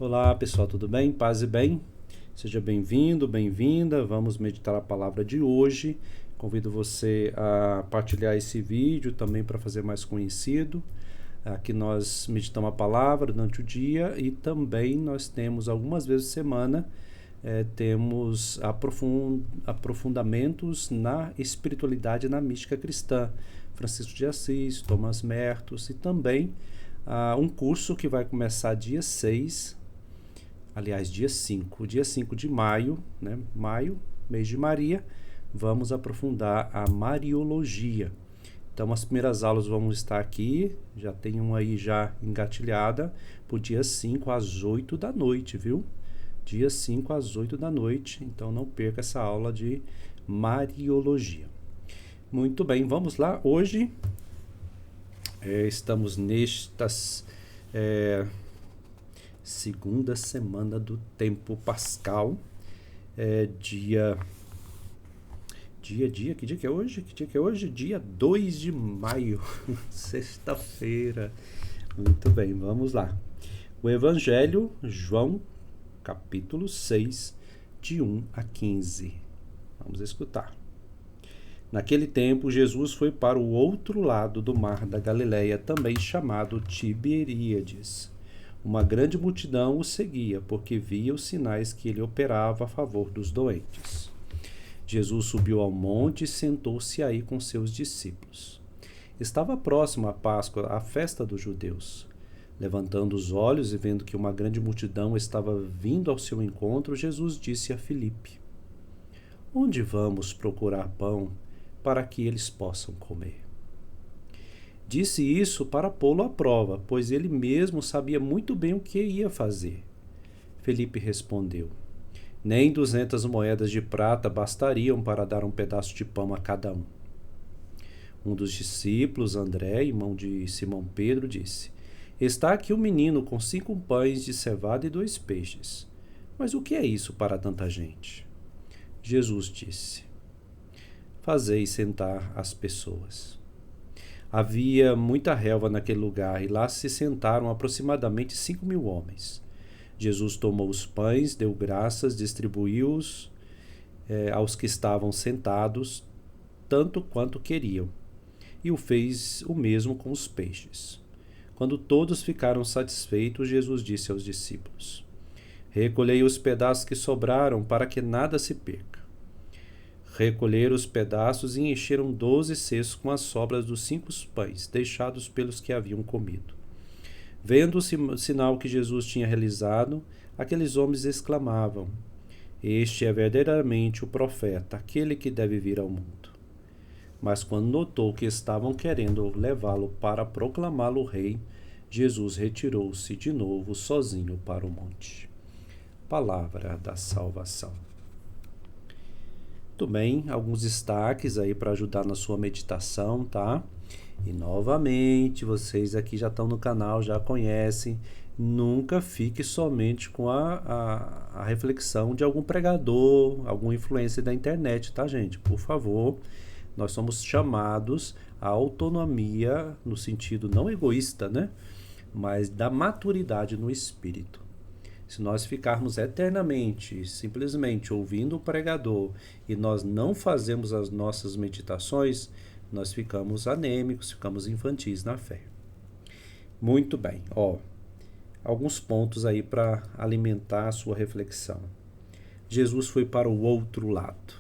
Olá pessoal, tudo bem? Paz e bem? Seja bem-vindo, bem-vinda. Vamos meditar a palavra de hoje. Convido você a partilhar esse vídeo também para fazer mais conhecido. Aqui nós meditamos a palavra durante o dia e também nós temos algumas vezes por semana temos aprofundamentos na espiritualidade e na mística cristã. Francisco de Assis, Thomas Mertos e também um curso que vai começar dia 6. Aliás, dia 5 de maio, né? Maio, mês de Maria, vamos aprofundar a Mariologia. Então, as primeiras aulas vão estar aqui, já tem uma aí já engatilhada, para o dia 5 às 8 da noite, viu? Dia 5 às 8 da noite, então não perca essa aula de Mariologia. Muito bem, vamos lá. Hoje, estamos nestas... segunda semana do tempo pascal, que dia que é hoje? Que dia que é hoje? Dia 2 de maio, sexta-feira. Muito bem, vamos lá. O Evangelho, João, capítulo 6, de 1 a 15. Vamos escutar. Naquele tempo, Jesus foi para o outro lado do mar da Galileia, também chamado Tiberíades. Uma grande multidão o seguia, porque via os sinais que ele operava a favor dos doentes. Jesus subiu ao monte e sentou-se aí com seus discípulos. Estava próximo a Páscoa, a festa dos judeus. Levantando os olhos e vendo que uma grande multidão estava vindo ao seu encontro, Jesus disse a Filipe: Onde vamos procurar pão para que eles possam comer? Disse isso para pô-lo à prova, pois ele mesmo sabia muito bem o que ia fazer. Felipe respondeu: Nem 200 moedas de prata bastariam para dar um pedaço de pão a cada um. Um dos discípulos, André, irmão de Simão Pedro, disse: Está aqui um menino com 5 pães de cevada e 2 peixes. Mas o que é isso para tanta gente? Jesus disse: Fazei sentar as pessoas. Havia muita relva naquele lugar e lá se sentaram aproximadamente 5.000 homens. Jesus tomou os pães, deu graças, distribuiu-os aos que estavam sentados, tanto quanto queriam, e o fez o mesmo com os peixes. Quando todos ficaram satisfeitos, Jesus disse aos discípulos: Recolhei os pedaços que sobraram para que nada se perca. Recolheram os pedaços e encheram 12 cestos com as sobras dos 5 pães, deixados pelos que haviam comido. Vendo o sinal que Jesus tinha realizado, aqueles homens exclamavam: Este é verdadeiramente o profeta, aquele que deve vir ao mundo. Mas quando notou que estavam querendo levá-lo para proclamá-lo rei, Jesus retirou-se de novo sozinho para o monte. Palavra da salvação. Muito bem, alguns destaques aí para ajudar na sua meditação, tá? E novamente, vocês aqui já estão no canal, já conhecem, nunca fique somente com a reflexão de algum pregador, algum influencer da internet, tá, gente? Por favor, nós somos chamados à autonomia no sentido não egoísta, né? Mas da maturidade no espírito. Se nós ficarmos eternamente, simplesmente ouvindo o pregador e nós não fazemos as nossas meditações, nós ficamos anêmicos, ficamos infantis na fé. Muito bem, alguns pontos aí para alimentar a sua reflexão. Jesus foi para o outro lado.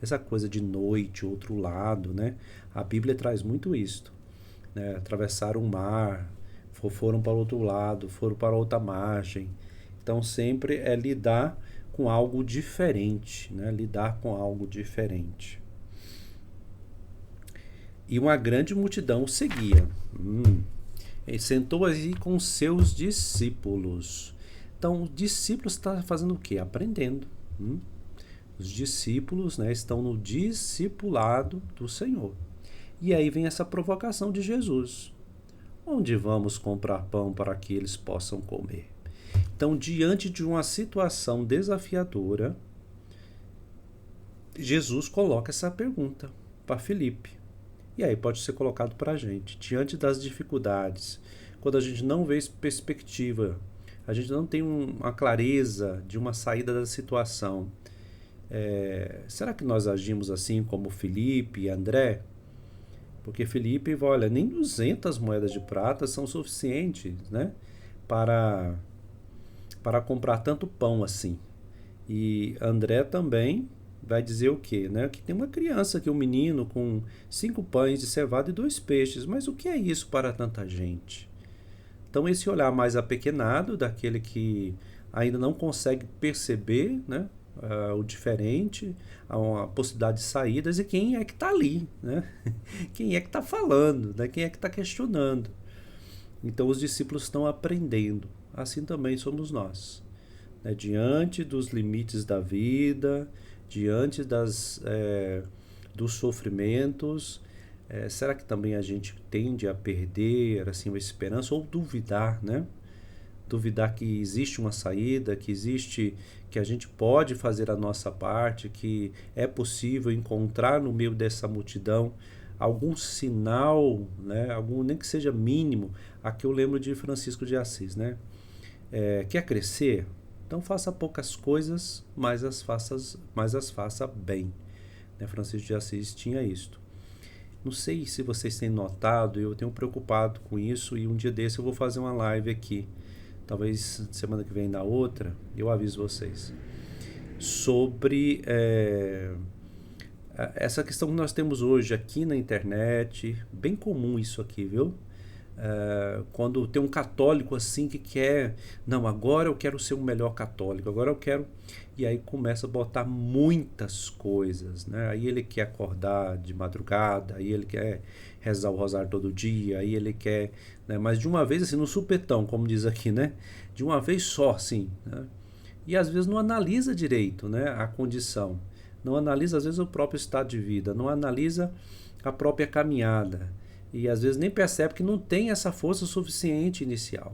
Essa coisa de noite, outro lado, né? A Bíblia traz muito isso, né? Atravessaram o mar, foram para o outro lado, foram para outra margem. Então, sempre é lidar com algo diferente, né? Lidar com algo diferente. E uma grande multidão o seguia. Ele sentou aí com seus discípulos. Então, o discípulo está fazendo o quê? Aprendendo. Os discípulos, né, estão no discipulado do Senhor. E aí vem essa provocação de Jesus. Onde vamos comprar pão para que eles possam comer? Então, diante de uma situação desafiadora, Jesus coloca essa pergunta para Filipe. E aí pode ser colocado para a gente. Diante das dificuldades, quando a gente não vê perspectiva, a gente não tem uma clareza de uma saída da situação. Será que nós agimos assim como Felipe e André? Porque Felipe, olha, nem 200 moedas de prata são suficientes, né, para, para comprar tanto pão assim. E André também vai dizer o quê? Né? Que tem uma criança aqui, um menino com 5 pães de cevada e 2 peixes. Mas o que é isso para tanta gente? Então esse olhar mais apequenado daquele que ainda não consegue perceber, né, o diferente, a possibilidade de saídas, e quem é que está ali, né? Quem é que está falando, né? Quem é que está questionando. Então os discípulos estão aprendendo, assim também somos nós, né? Diante dos limites da vida, diante dos sofrimentos, será que também a gente tende a perder assim a esperança ou duvidar, né? Duvidar que existe uma saída, que a gente pode fazer a nossa parte, que é possível encontrar no meio dessa multidão algum sinal, né? Algum, nem que seja mínimo. Aqui eu lembro de Francisco de Assis, né? Quer crescer? Então faça poucas coisas, mas as faça bem. Né? Francisco de Assis tinha isto. Não sei se vocês têm notado, eu tenho preocupado com isso, e um dia desse eu vou fazer uma live aqui, talvez semana que vem na outra, eu aviso vocês, sobre essa questão que nós temos hoje aqui na internet, bem comum isso aqui, viu? Quando tem um católico assim que quer, não, agora eu quero ser um melhor católico, agora eu quero, e aí começa a botar muitas coisas, né? Aí ele quer acordar de madrugada, aí ele quer rezar o rosário todo dia, aí ele quer, né? Mas de uma vez assim, no supetão, como diz aqui, né? De uma vez só, assim, né? E às vezes não analisa direito, né, a condição, não analisa às vezes o próprio estado de vida, não analisa a própria caminhada, e às vezes nem percebe que não tem essa força suficiente inicial.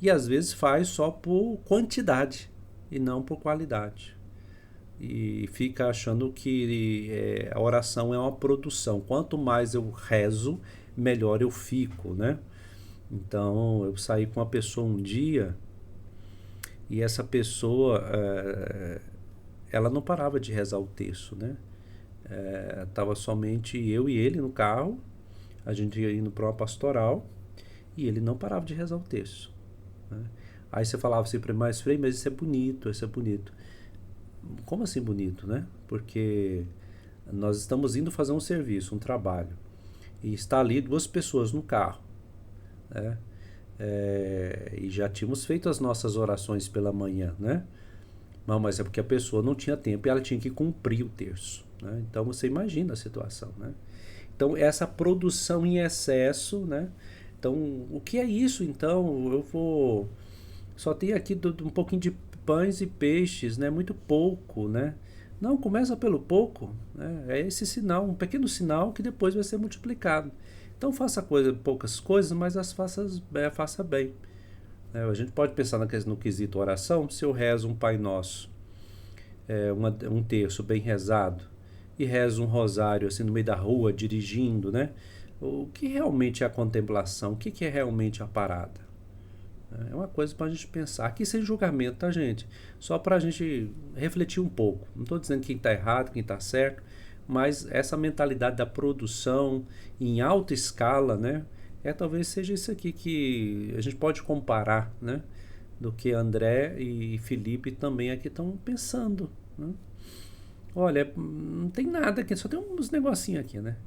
E às vezes faz só por quantidade e não por qualidade. E fica achando que a oração é uma produção. Quanto mais eu rezo, melhor eu fico, né? Então eu saí com uma pessoa um dia e essa pessoa, ela não parava de rezar o terço, né? Tava somente eu e ele no carro, a gente ia indo para uma pastoral, e ele não parava de rezar o terço, né? Aí você falava assim para ele, mas Frei, mas isso é bonito, isso é bonito. Como assim bonito, né? Porque nós estamos indo fazer um serviço, um trabalho, e está ali 2 pessoas no carro, né? E já tínhamos feito as nossas orações pela manhã, né? Não, mas é porque a pessoa não tinha tempo e ela tinha que cumprir o terço, né? Então você imagina a situação, né? Então essa produção em excesso, né? Então o que é isso? Então eu vou só tem aqui um pouquinho de pães e peixes, né? Muito pouco, né? Não, começa pelo pouco, né? É esse sinal, um pequeno sinal que depois vai ser multiplicado. Então faça poucas coisas, mas faça bem. A gente pode pensar no quesito oração, se eu rezo um Pai Nosso, um terço bem rezado, e rezo um rosário assim no meio da rua, dirigindo, né? O que realmente é a contemplação? O que é realmente a parada? É uma coisa para a gente pensar. Aqui sem julgamento, tá, gente? Só para a gente refletir um pouco. Não estou dizendo quem está errado, quem está certo, mas essa mentalidade da produção em alta escala, né? Talvez seja isso aqui que a gente pode comparar, né? Do que André e Felipe também aqui estão pensando, né? Olha, não tem nada aqui, só tem uns negocinhos aqui, né?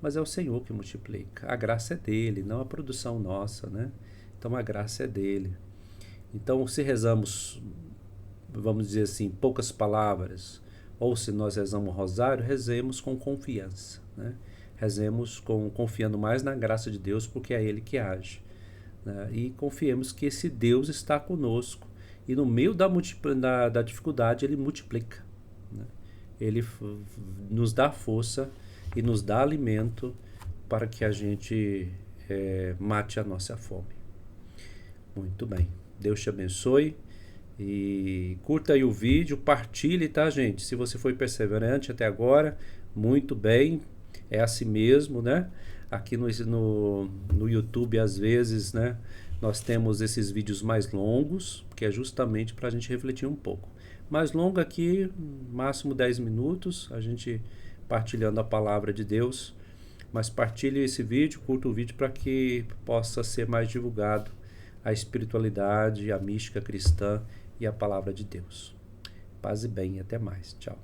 Mas é o Senhor que multiplica. A graça é dele, não a produção nossa, né? Então a graça é dele. Então se rezamos, vamos dizer assim, poucas palavras, ou se nós rezamos o rosário, rezemos com confiança, né? Rezemos confiando mais na graça de Deus, porque é Ele que age, né? E confiemos que esse Deus está conosco, e no meio da dificuldade Ele multiplica, né? Ele nos dá força e nos dá alimento para que a gente mate a nossa fome. Muito bem. Deus te abençoe. E curta aí o vídeo, partilhe, tá, gente? Se você foi perseverante até agora, muito bem. É assim mesmo, né? Aqui no YouTube, às vezes, né? Nós temos esses vídeos mais longos, que é justamente para a gente refletir um pouco. Mais longo aqui, máximo 10 minutos, a gente partilhando a palavra de Deus. Mas partilhe esse vídeo, curta o vídeo para que possa ser mais divulgado a espiritualidade, a mística cristã e a palavra de Deus. Paz e bem, até mais. Tchau.